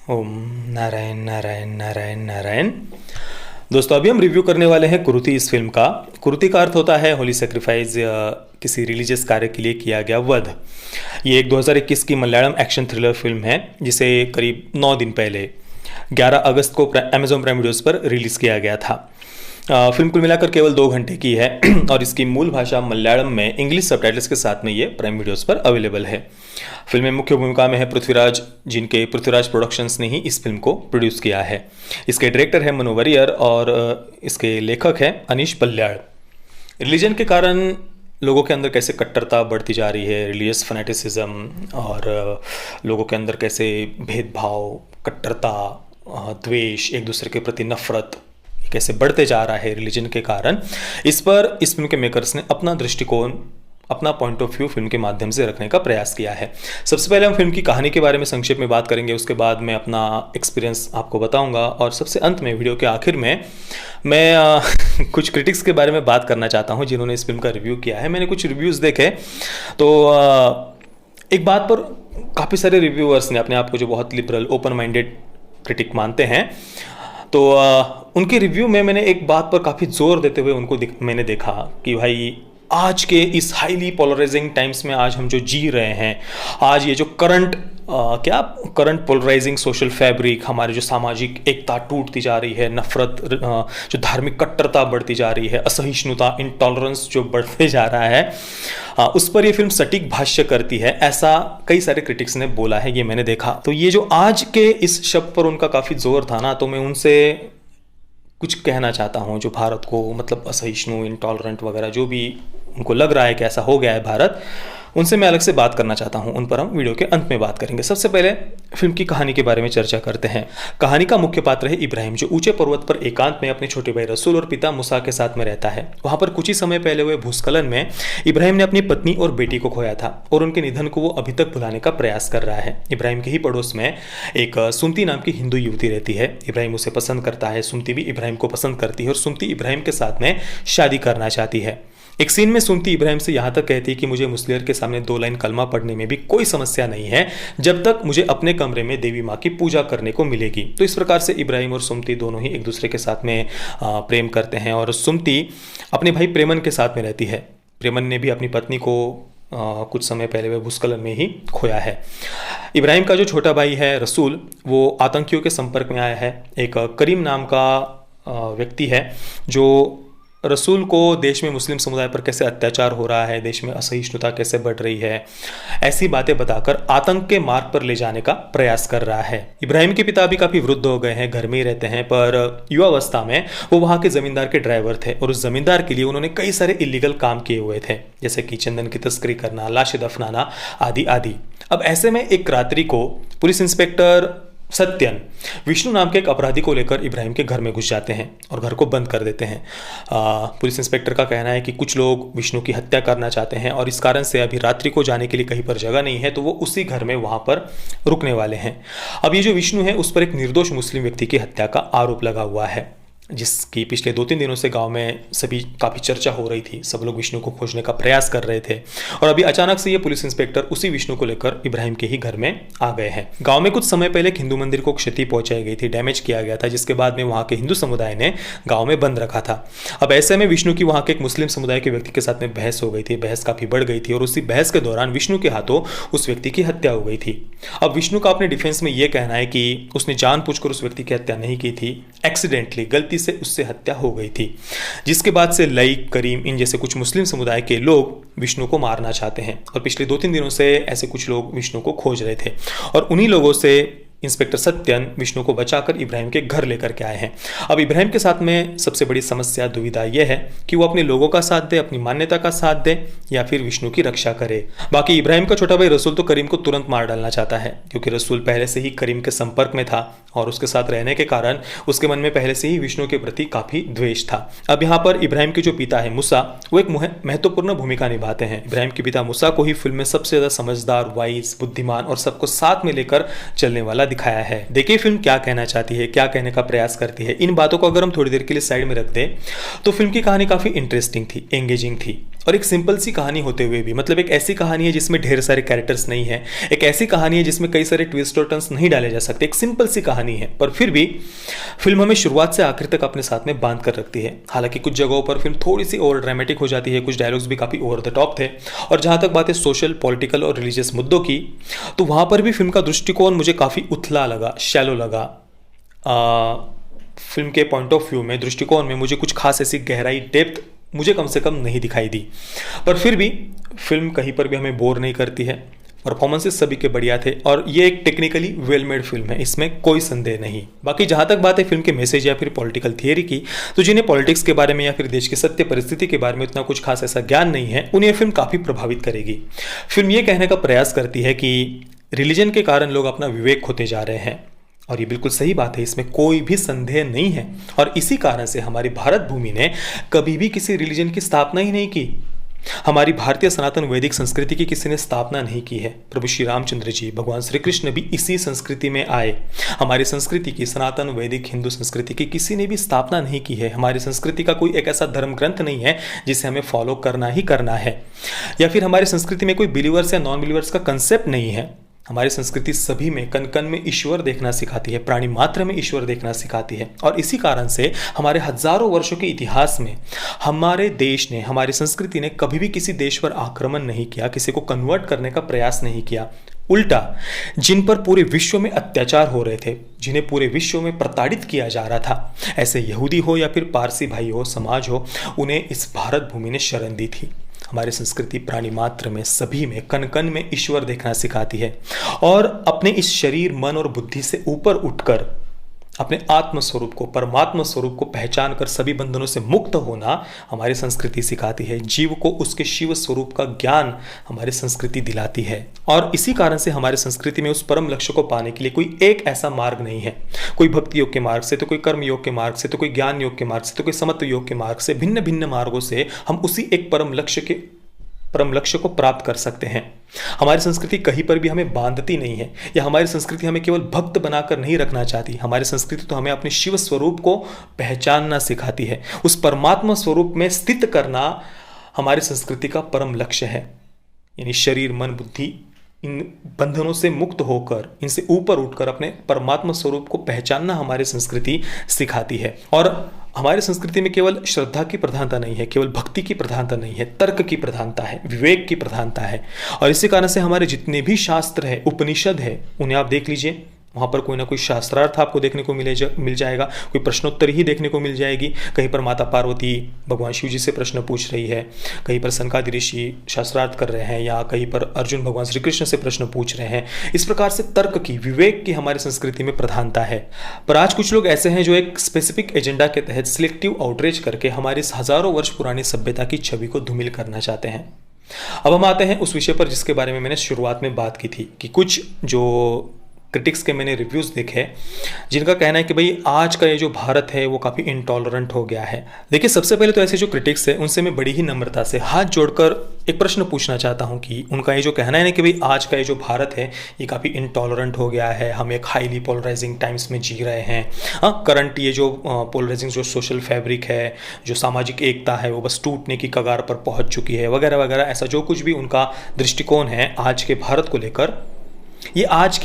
ओम नारायण नारायण नारायण नारायण। दोस्तों, अभी हम रिव्यू करने वाले हैं कुरुति इस फिल्म का। कुरुति का अर्थ होता है होली सेक्रीफाइस या किसी रिलीजियस कार्य के लिए किया गया वध। ये एक 2021 की मलयालम एक्शन थ्रिलर फिल्म है जिसे करीब 9 दिन पहले 11 अगस्त को अमेजॉन प्राइम वीडियोस पर रिलीज़ किया गया था। फिल्म कुल मिलाकर केवल 2 घंटे की है और इसकी मूल भाषा मलयालम में इंग्लिश सबटाइटल्स के साथ में ये प्राइम वीडियोस पर अवेलेबल है। फिल्म में मुख्य भूमिका में है पृथ्वीराज, जिनके पृथ्वीराज प्रोडक्शंस ने ही इस फिल्म को प्रोड्यूस किया है। इसके डायरेक्टर है मनु वारियर और इसके लेखक है अनीश बल्ल्याळ। रिलीजन के कारण लोगों के अंदर कैसे कट्टरता बढ़ती जा रही है, रिलीजियस फैनेटिसिज्म, और लोगों के अंदर कैसे भेदभाव, कट्टरता, द्वेष, एक दूसरे के प्रति नफरत कैसे बढ़ते जा रहा है रिलीजन के कारण, इस पर इस फिल्म के मेकर्स ने अपना दृष्टिकोण, अपना पॉइंट ऑफ व्यू फिल्म के माध्यम से रखने का प्रयास किया है। सबसे पहले हम फिल्म की कहानी के बारे में संक्षेप में बात करेंगे, उसके बाद मैं अपना एक्सपीरियंस आपको बताऊंगा और सबसे अंत में, वीडियो के आखिर में, मैं कुछ क्रिटिक्स के बारे में बात करना चाहता हूं जिन्होंने इस फिल्म का रिव्यू किया है। मैंने कुछ रिव्यूज़ देखे तो एक बात पर काफ़ी सारे रिव्यूअर्स ने अपने आप को जो बहुत लिबरल, ओपन माइंडेड क्रिटिक मानते हैं, तो उनके रिव्यू में मैंने एक बात पर काफ़ी जोर देते हुए उनको मैंने देखा कि भाई, आज के इस हाईली पोलराइजिंग टाइम्स में आज हम जो जी रहे हैं, आज ये जो करंट पोलराइजिंग सोशल फैब्रिक, हमारी जो सामाजिक एकता टूटती जा रही है, नफरत, जो धार्मिक कट्टरता बढ़ती जा रही है, असहिष्णुता, इंटॉलरेंस जो बढ़ते जा रहा है, उस पर ये फिल्म सटीक भाष्य करती है, ऐसा कई सारे क्रिटिक्स ने बोला है। ये मैंने देखा। तो ये जो आज के इस शब्द पर उनका काफ़ी जोर था ना, तो मैं उनसे कुछ कहना चाहता हूँ जो भारत को, मतलब असहिष्णु, इंटॉलरेंट वगैरह जो भी उनको लग रहा है कि ऐसा हो गया है भारत, उनसे मैं अलग से बात करना चाहता हूं। उन पर हम वीडियो के अंत में बात करेंगे। सबसे पहले फिल्म की कहानी के बारे में चर्चा करते हैं। कहानी का मुख्य पात्र है इब्राहिम, जो ऊंचे पर्वत पर एकांत में अपने छोटे भाई रसूल और पिता मूसा के साथ में रहता है। वहां पर कुछ ही समय पहले हुए भूस्खलन में इब्राहिम ने अपनी पत्नी और बेटी को खोया था और उनके निधन को वो अभी तक भुलाने का प्रयास कर रहा है। इब्राहिम के ही पड़ोस में एक सुमती नाम की हिंदू युवती रहती है। इब्राहिम उसे पसंद करता है, सुमती भी इब्राहिम को पसंद करती है और सुमती इब्राहिम के साथ में शादी करना चाहती है। एक सीन में सुमती इब्राहिम से यहाँ तक कहती है कि मुझे मुस्लिम के सामने 2 लाइन कलमा पढ़ने में भी कोई समस्या नहीं है, जब तक मुझे अपने कमरे में देवी माँ की पूजा करने को मिलेगी। तो इस प्रकार से इब्राहिम और सुमती दोनों ही एक दूसरे के साथ में प्रेम करते हैं और सुमती अपने भाई प्रेमन के साथ में रहती है। प्रेमन ने भी अपनी पत्नी को कुछ समय पहले वह भूस्खलन में ही खोया है। इब्राहिम का जो छोटा भाई है रसूल, वो आतंकियों के संपर्क में आया है। एक करीम नाम का व्यक्ति है जो रसूल को देश में मुस्लिम समुदाय पर कैसे अत्याचार हो रहा है, देश में असहिष्णुता कैसे बढ़ रही है, ऐसी बातें बताकर आतंक के मार्ग पर ले जाने का प्रयास कर रहा है। इब्राहिम के पिता भी काफ़ी वृद्ध हो गए हैं, घर में ही रहते हैं, पर युवावस्था में वो वहाँ के जमींदार के ड्राइवर थे और उस जमींदार के लिए उन्होंने कई सारे इलीगल काम किए हुए थे, जैसे कि चंदन की तस्करी करना, लाशें दफनाना आदि आदि। अब ऐसे में एक रात्रि को पुलिस इंस्पेक्टर सत्यन विष्णु नाम के एक अपराधी को लेकर इब्राहिम के घर में घुस जाते हैं और घर को बंद कर देते हैं। पुलिस इंस्पेक्टर का कहना है कि कुछ लोग विष्णु की हत्या करना चाहते हैं और इस कारण से अभी रात्रि को जाने के लिए कहीं पर जगह नहीं है, तो वो उसी घर में वहाँ पर रुकने वाले हैं। अब ये जो विष्णु है, उस पर एक निर्दोष मुस्लिम व्यक्ति की हत्या का आरोप लगा हुआ है, जिसकी पिछले 2-3 दिनों से गांव में सभी काफ़ी चर्चा हो रही थी। सब लोग विष्णु को खोजने का प्रयास कर रहे थे और अभी अचानक से ये पुलिस इंस्पेक्टर उसी विष्णु को लेकर इब्राहिम के ही घर में आ गए हैं। गांव में कुछ समय पहले एक हिंदू मंदिर को क्षति पहुंचाई गई थी, डैमेज किया गया था, जिसके बाद में वहाँ के हिंदू समुदाय ने गाँव में बंद रखा था। अब ऐसे में विष्णु की वहाँ के एक मुस्लिम समुदाय के व्यक्ति के साथ में बहस हो गई थी। बहस काफ़ी बढ़ गई थी और उसी बहस के दौरान विष्णु के हाथों उस व्यक्ति की हत्या हो गई थी। अब विष्णु का अपने डिफेंस में ये कहना है कि उसने जानबूझकर उस व्यक्ति की हत्या नहीं की थी, एक्सीडेंटली, गलती से उससे हत्या हो गई थी। जिसके बाद से लई, करीम, इन जैसे कुछ मुस्लिम समुदाय के लोग विष्णु को मारना चाहते हैं और पिछले 2-3 दिनों से ऐसे कुछ लोग विष्णु को खोज रहे थे और उन्हीं लोगों से इंस्पेक्टर सत्यन विष्णु को बचाकर इब्राहिम के घर लेकर के आए हैं। अब इब्राहिम के साथ में सबसे बड़ी समस्या, दुविधा यह है कि वो अपने लोगों का साथ दे, अपनी मान्यता का साथ दे, या फिर विष्णु की रक्षा करे। बाकी इब्राहिम का छोटा भाई रसूल तो करीम को तुरंत मार डालना चाहता है, क्योंकि रसूल पहले से ही करीम के संपर्क में था और उसके साथ रहने के कारण उसके मन में पहले से ही विष्णु के प्रति काफी द्वेष था। अब यहाँ पर इब्राहिम के जो पिता है मूसा, वो एक महत्वपूर्ण भूमिका निभाते हैं। इब्राहिम के पिता मूसा को ही फिल्म में सबसे ज्यादा समझदार, वाइज, बुद्धिमान और सबको साथ में लेकर चलने वाला दिखाया है। देखिए फिल्म क्या कहना चाहती है, क्या कहने का प्रयास करती है। इन बातों को अगर हम थोड़ी देर के लिए साइड में रख दें तो फिल्म की कहानी काफी इंटरेस्टिंग थी, एंगेजिंग थी और एक सिंपल सी कहानी होते हुए भी, मतलब एक ऐसी कहानी है जिसमें ढेर सारे कैरेक्टर्स नहीं है, एक ऐसी कहानी है जिसमें कई सारे ट्विस्ट और टर्न्स नहीं डाले जा सकते, एक सिंपल सी कहानी है, पर फिर भी फिल्म हमें शुरुआत से आखिर तक अपने साथ में बांध कर रखती है। हालांकि कुछ जगहों पर फिल्म थोड़ी सी ओवर ड्रामेटिक हो जाती है, कुछ डायलॉग्स भी काफ़ी ओवर द टॉप थे, और जहाँ तक बात है सोशल, पॉलिटिकल और रिलीजियस मुद्दों की, तो वहाँ पर भी फिल्म का दृष्टिकोण मुझे काफ़ी उथला लगा, शैलो लगा। फिल्म के पॉइंट ऑफ व्यू में, दृष्टिकोण में मुझे कुछ खास ऐसी गहराई, डेप्थ मुझे कम से कम नहीं दिखाई दी। पर फिर भी फिल्म कहीं पर भी हमें बोर नहीं करती है। परफॉर्मेंसेस सभी के बढ़िया थे और ये एक टेक्निकली वेल मेड फिल्म है, इसमें कोई संदेह नहीं। बाकी जहाँ तक बात है फिल्म के मैसेज या फिर पॉलिटिकल थियरी की, तो जिन्हें पॉलिटिक्स के बारे में या फिर देश की सत्य परिस्थिति के बारे में इतना कुछ खास ऐसा ज्ञान नहीं है, उन्हें फिल्म काफ़ी प्रभावित करेगी। फिल्म ये कहने का प्रयास करती है कि रिलीजन के कारण लोग अपना विवेक खोते जा रहे हैं, और ये बिल्कुल सही बात है, इसमें कोई भी संदेह नहीं है। और इसी कारण से हमारी भारत भूमि ने कभी भी किसी रिलीजन की स्थापना ही नहीं की। हमारी भारतीय सनातन वैदिक संस्कृति की किसी ने स्थापना नहीं की है। प्रभु श्री रामचंद्र जी, भगवान श्री कृष्ण भी इसी संस्कृति में आए। हमारी संस्कृति की, सनातन वैदिक हिंदू संस्कृति की किसी ने भी स्थापना नहीं की है। हमारी संस्कृति का कोई एक ऐसा धर्म ग्रंथ नहीं है जिसे हमें फॉलो करना ही करना है, या फिर हमारी संस्कृति में कोई बिलीवर्स या नॉन बिलीवर्स का कंसेप्ट नहीं है। हमारी संस्कृति सभी में, कण कण में ईश्वर देखना सिखाती है, प्राणी मात्र में ईश्वर देखना सिखाती है। और इसी कारण से हमारे हजारों वर्षों के इतिहास में हमारे देश ने, हमारी संस्कृति ने कभी भी किसी देश पर आक्रमण नहीं किया, किसी को कन्वर्ट करने का प्रयास नहीं किया। उल्टा जिन पर पूरे विश्व में अत्याचार हो रहे थे, जिन्हें पूरे विश्व में प्रताड़ित किया जा रहा था, ऐसे यहूदी हो या फिर पारसी भाई हो, समाज हो, उन्हें इस भारत भूमि ने शरण दी थी। हमारी संस्कृति प्राणी मात्र में, सभी में, कण कण में ईश्वर देखना सिखाती है, और अपने इस शरीर, मन और बुद्धि से ऊपर उठकर अपने आत्म स्वरूप को, परमात्मा स्वरूप को पहचान कर सभी बंधनों से मुक्त होना हमारी संस्कृति सिखाती है। जीव को उसके शिव स्वरूप का ज्ञान हमारी संस्कृति दिलाती है, और इसी कारण से हमारी संस्कृति में उस परम लक्ष्य को पाने के लिए कोई एक ऐसा मार्ग नहीं है। कोई भक्ति योग के मार्ग से, तो कोई कर्म योग के मार्ग से, तो कोई ज्ञान योग के मार्ग से, तो कोई समत्व योग के मार्ग से, भिन्न भिन्न मार्गों से हम उसी एक परम लक्ष्य को प्राप्त कर सकते हैं। हमारी संस्कृति कहीं पर भी हमें बांधती नहीं है, या हमारी संस्कृति हमें केवल भक्त बनाकर नहीं रखना चाहती। हमारी संस्कृति तो हमें अपने शिव स्वरूप को पहचानना सिखाती है। उस परमात्मा स्वरूप में स्थित करना हमारी संस्कृति का परम लक्ष्य है। यानी शरीर, मन, बुद्धि, इन बंधनों से मुक्त होकर, इनसे ऊपर उठकर अपने परमात्मा स्वरूप को पहचानना हमारी संस्कृति सिखाती है। और हमारी संस्कृति में केवल श्रद्धा की प्रधानता नहीं है, केवल भक्ति की प्रधानता नहीं है, तर्क की प्रधानता है, विवेक की प्रधानता है। और इसी कारण से हमारे जितने भी शास्त्र है, उपनिषद है, उन्हें आप देख लीजिए, वहाँ पर कोई ना कोई शास्त्रार्थ आपको देखने को मिल जाएगा, कोई प्रश्नोत्तर ही देखने को मिल जाएगी। कहीं पर माता पार्वती भगवान शिव जी से प्रश्न पूछ रही है, कहीं पर सनकादि ऋषि शास्त्रार्थ कर रहे हैं, या कहीं पर अर्जुन भगवान श्री कृष्ण से प्रश्न पूछ रहे हैं। इस प्रकार से तर्क की, विवेक की हमारी संस्कृति में प्रधानता है। पर आज कुछ लोग ऐसे हैं जो एक स्पेसिफिक एजेंडा के तहत सिलेक्टिव आउटरीच करके हमारी हजारों वर्ष पुरानी सभ्यता की छवि को धूमिल करना चाहते हैं। अब हम आते हैं उस विषय पर जिसके बारे में मैंने शुरुआत में बात की थी, कि कुछ जो क्रिटिक्स के मैंने रिव्यूज़ देखे जिनका कहना है कि भाई आज का ये जो भारत है वो काफ़ी इंटॉलरेंट हो गया है। देखिए, सबसे पहले तो ऐसे जो क्रिटिक्स हैं उनसे मैं बड़ी ही नम्रता से हाथ जोड़कर एक प्रश्न पूछना चाहता हूँ कि उनका ये जो कहना है ना कि भाई आज का ये जो भारत है ये काफ़ी इंटॉलरेंट हो गया है, हम एक हाईली पोलराइजिंग टाइम्स में जी रहे हैं। हाँ, करंट ये जो पोलराइजिंग जो सोशल फैब्रिक है, जो सामाजिक एकता है, वो बस टूटने की कगार पर पहुँच चुकी है, वगैरह वगैरह। ऐसा जो कुछ भी उनका दृष्टिकोण है आज के भारत को लेकर, ये आज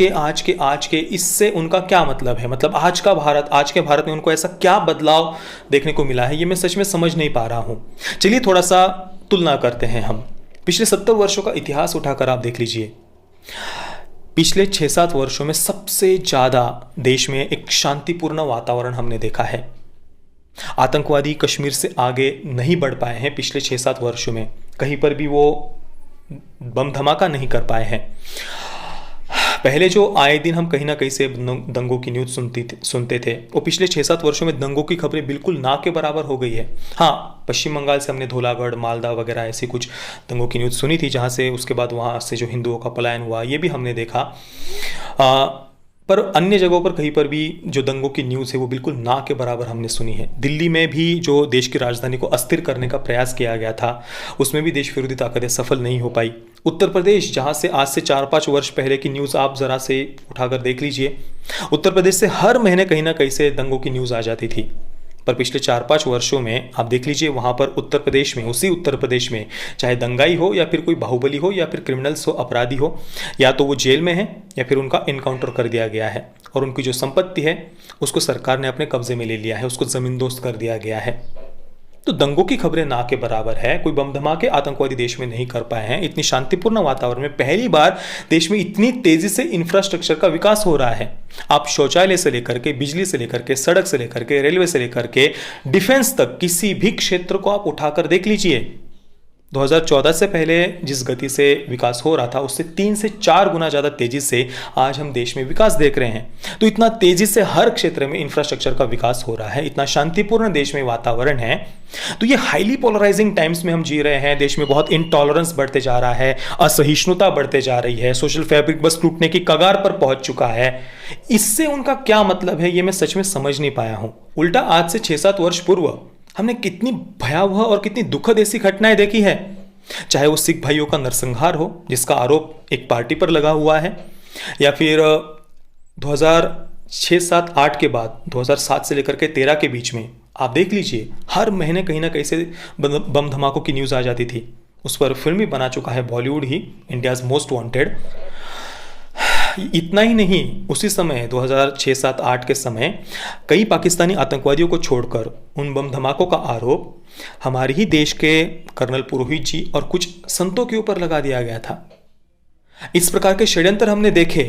के इससे उनका क्या मतलब है? मतलब आज के भारत में उनको ऐसा क्या बदलाव देखने को मिला है, ये मैं सच में समझ नहीं पा रहा हूँ। चलिए थोड़ा सा तुलना करते हैं हम। पिछले 70 वर्षों का इतिहास उठाकर आप देख लीजिए। पिछले 6-7 वर्षों में सबसे ज़्यादा देश में एक शांतिपूर्ण वातावरण हमने देखा है। आतंकवादी कश्मीर से आगे नहीं बढ़ पाए हैं पिछले 6-7 वर्षों में, कहीं पर भी वो बम धमाका नहीं कर पाए हैं। पहले जो आए दिन हम कहीं ना कहीं से दंगों की न्यूज़ सुनते थे, वो पिछले 6-7 वर्षों में दंगों की खबरें बिल्कुल ना के बराबर हो गई है। हाँ, पश्चिम बंगाल से हमने धोलागढ़, मालदा वगैरह ऐसी कुछ दंगों की न्यूज़ सुनी थी, जहाँ से उसके बाद वहाँ से जो हिंदुओं का पलायन हुआ ये भी हमने देखा। पर अन्य जगहों पर कहीं पर भी जो दंगों की न्यूज़ है वो बिल्कुल ना के बराबर हमने सुनी है। दिल्ली में भी जो देश की राजधानी को अस्थिर करने का प्रयास किया गया था, उसमें भी देश विरोधी ताकतें सफल नहीं हो पाई। उत्तर प्रदेश, जहां से आज से 4-5 वर्ष पहले की न्यूज़ आप ज़रा से उठाकर देख लीजिए, उत्तर प्रदेश से हर महीने कहीं ना कहीं से दंगों की न्यूज़ आ जाती थी, पर पिछले 4-5 वर्षों में आप देख लीजिए वहाँ पर उत्तर प्रदेश में, उसी उत्तर प्रदेश में, चाहे दंगाई हो या फिर कोई बाहुबली हो या फिर क्रिमिनल्स हो, अपराधी हो, या तो वो जेल में है या फिर उनका इनकाउंटर कर दिया गया है और उनकी जो संपत्ति है उसको सरकार ने अपने कब्जे में ले लिया है, उसको ज़मींदोज़ कर दिया गया है। तो दंगों की खबरें ना के बराबर है। कोई बम धमाके आतंकवादी देश में नहीं कर पाए हैं। इतनी शांतिपूर्ण वातावरण में पहली बार देश में इतनी तेजी से इंफ्रास्ट्रक्चर का विकास हो रहा है। आप शौचालय से लेकर के, बिजली से लेकर के, सड़क से लेकर के, रेलवे से लेकर के, डिफेंस तक, किसी भी क्षेत्र को आप उठाकर देख लीजिए। 2014 से पहले जिस गति से विकास हो रहा था उससे 3 से 4 गुना ज़्यादा तेजी से आज हम देश में विकास देख रहे हैं। तो इतना तेजी से हर क्षेत्र में इंफ्रास्ट्रक्चर का विकास हो रहा है, इतना शांतिपूर्ण देश में वातावरण है। तो ये हाईली पोलराइजिंग टाइम्स में हम जी रहे हैं। देश में बहुत इंटॉलरेंस बढ़ते जा रहा है, असहिष्णुता बढ़ते जा रही है, सोशल फैब्रिक बस टूटने की कगार पर पहुंच चुका है। इससे उनका क्या मतलब है ये मैं सच में समझ नहीं पाया हूं। उल्टा आज से 6-7 वर्ष पूर्व हमने कितनी भयावह और कितनी दुखद ऐसी घटनाएं देखी है, चाहे वो सिख भाइयों का नरसंहार हो जिसका आरोप एक पार्टी पर लगा हुआ है, या फिर 2006-7-8 के बाद 2007 से लेकर के 13 के बीच में आप देख लीजिए हर महीने कहीं ना कहीं से बम धमाकों की न्यूज़ आ जाती थी। उस पर फिल्म भी बना चुका है बॉलीवुड ही, इंडियाज़ मोस्ट वांटेड। इतना ही नहीं, उसी समय 2006-7-8 के समय कई पाकिस्तानी आतंकवादियों को छोड़कर उन बम धमाकों का आरोप हमारे ही देश के कर्नल पुरोहित जी और कुछ संतों के ऊपर लगा दिया गया था। इस प्रकार के षड्यंत्र हमने देखे।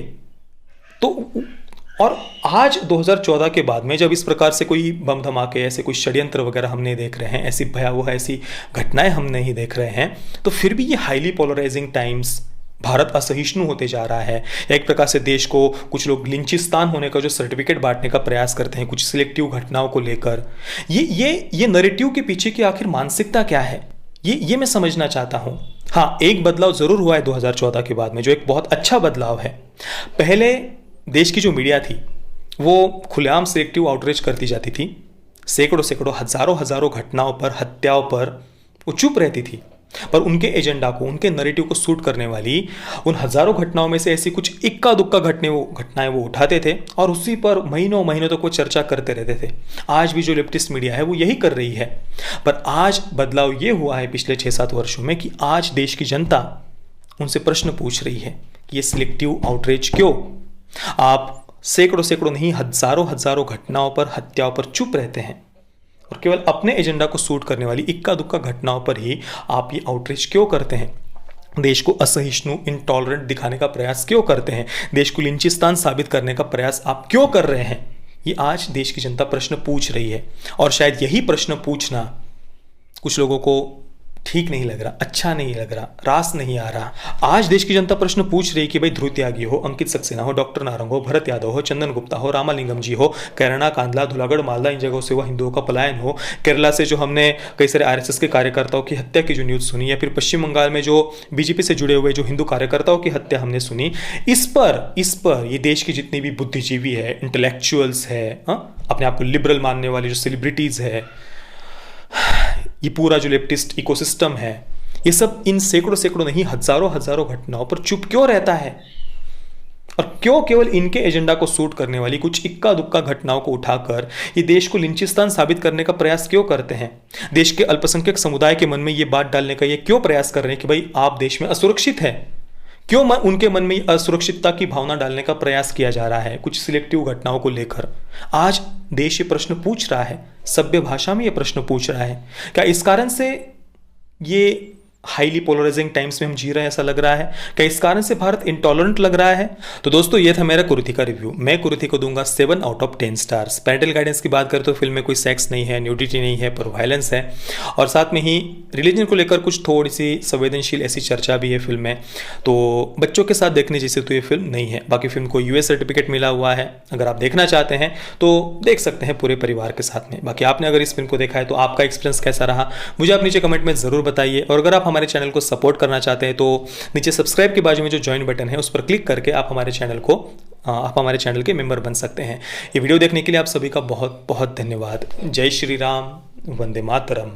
तो और आज 2014 के बाद में जब इस प्रकार से कोई बम धमाके, ऐसे कोई षड्यंत्र वगैरह हमने देख रहे हैं, ऐसी भयावह ऐसी घटनाएं हम नहीं देख रहे हैं, तो फिर भी ये हाईली पोलराइजिंग टाइम्स, भारत असहिष्णु होते जा रहा है, या एक प्रकार से देश को कुछ लोग लिंचिस्तान होने का जो सर्टिफिकेट बांटने का प्रयास करते हैं कुछ सिलेक्टिव घटनाओं को लेकर, ये नैरेटिव के पीछे की आखिर मानसिकता क्या है, ये मैं समझना चाहता हूं। हाँ, एक बदलाव जरूर हुआ है 2014 के बाद में, जो एक बहुत अच्छा बदलाव है। पहले देश की जो मीडिया थी वो खुलेआम सिलेक्टिव आउटरीच करती जाती थी, सैकड़ों हजारों घटनाओं पर, हत्याओं पर वो चुप रहती थी, पर उनके एजेंडा को, उनके नैरेटिव को सूट करने वाली उन हजारों घटनाओं में से ऐसी कुछ इक्का दुक्का घटनाएं वो उठाते थे और उसी पर महीनों तक वो चर्चा करते रहते थे। आज भी जो लेफ्टिस्ट मीडिया है वो यही कर रही है। पर आज बदलाव ये हुआ है पिछले 6-7 वर्षों में कि आज देश की जनता उनसे प्रश्न पूछ रही है कि ये सिलेक्टिव आउटरीच क्यों? आप सैकड़ों नहीं हजारों घटनाओं पर, हत्याओं पर चुप रहते हैं और केवल अपने एजेंडा को सूट करने वाली इक्का दुक्का घटनाओं पर ही आप ये आउटरीच क्यों करते हैं? देश को असहिष्णु, इंटॉलरेंट दिखाने का प्रयास क्यों करते हैं? देश को लिंचिस्तान साबित करने का प्रयास आप क्यों कर रहे हैं? ये आज देश की जनता प्रश्न पूछ रही है और शायद यही प्रश्न पूछना कुछ लोगों को ठीक नहीं लग रहा, अच्छा नहीं लग रहा, रास नहीं आ रहा। आज देश की जनता प्रश्न पूछ रही है कि भाई ध्रुव त्यागी हो, अंकित सक्सेना हो, डॉक्टर नारंग हो, भरत यादव हो, चंदन गुप्ता हो, रामालिंगम जी हो, कैराना कांदला, धुलागढ़ मालदा, इन जगहों से हुआ हिंदुओं का पलायन हो, केरला से जो हमने कई सारे आरएसएस के कार्यकर्ताओं की हत्या की जो न्यूज़ सुनी, या फिर पश्चिम बंगाल में जो बीजेपी से जुड़े हुए जो हिंदू कार्यकर्ताओं की हत्या हमने सुनी, इस पर ये देश की जितनी भी बुद्धिजीवी है, इंटेलेक्चुअल्स है, अपने आप को लिबरल मानने वाली जो सेलिब्रिटीज़ है, ये पूरा जो लेफ्टिस्ट इकोसिस्टम है, ये सब इन सैकड़ों नहीं हजारों घटनाओं पर चुप क्यों रहता है? और क्यों केवल इनके एजेंडा को सूट करने वाली कुछ इक्का दुक्का घटनाओं को उठाकर ये देश को लिंचिस्तान साबित करने का प्रयास क्यों करते हैं? देश के अल्पसंख्यक समुदाय के मन में ये बात डालने का ये क्यों प्रयास कर रहे हैं कि भाई आप देश में असुरक्षित है? क्यों उनके मन में असुरक्षितता की भावना डालने का प्रयास किया जा रहा है कुछ सिलेक्टिव घटनाओं को लेकर? आज देश ये प्रश्न पूछ रहा है, सभ्य भाषा में ये प्रश्न पूछ रहा है। क्या इस कारण से ये हाईली पोलराइजिंग टाइम्स में हम जी रहे हैं ऐसा लग रहा है? क्या इस कारण से भारत इंटॉलरेंट लग रहा है? तो दोस्तों ये था मेरा कुरीति का रिव्यू। मैं कुरीति को दूंगा 7 out of 10 stars. Parental guidance की बात करें तो फिल्म में कोई सेक्स नहीं है, न्यूडिटी नहीं है, पर वायलेंस है और साथ में ही रिलीजन को लेकर कुछ थोड़ी सी संवेदनशील ऐसी चर्चा भी है फिल्म में। तो बच्चों के साथ देखने जैसे तो ये फिल्म नहीं है। बाकी फिल्म को यूएस सर्टिफिकेट मिला हुआ है, अगर आप देखना चाहते हैं तो देख सकते हैं पूरे परिवार के साथ में। बाकी आपने अगर इस फिल्म को देखा है तो आपका एक्सपीरियंस कैसा रहा मुझे आप नीचे कमेंट में ज़रूर बताइए। और अगर आप हमारे चैनल को सपोर्ट करना चाहते हैं तो नीचे सब्सक्राइब के बाजू में जो ज्वाइन बटन है उस पर क्लिक करके आप हमारे चैनल के मेंबर बन सकते हैं। ये वीडियो देखने के लिए आप सभी का बहुत बहुत धन्यवाद। जय श्री राम, वंदे मातरम।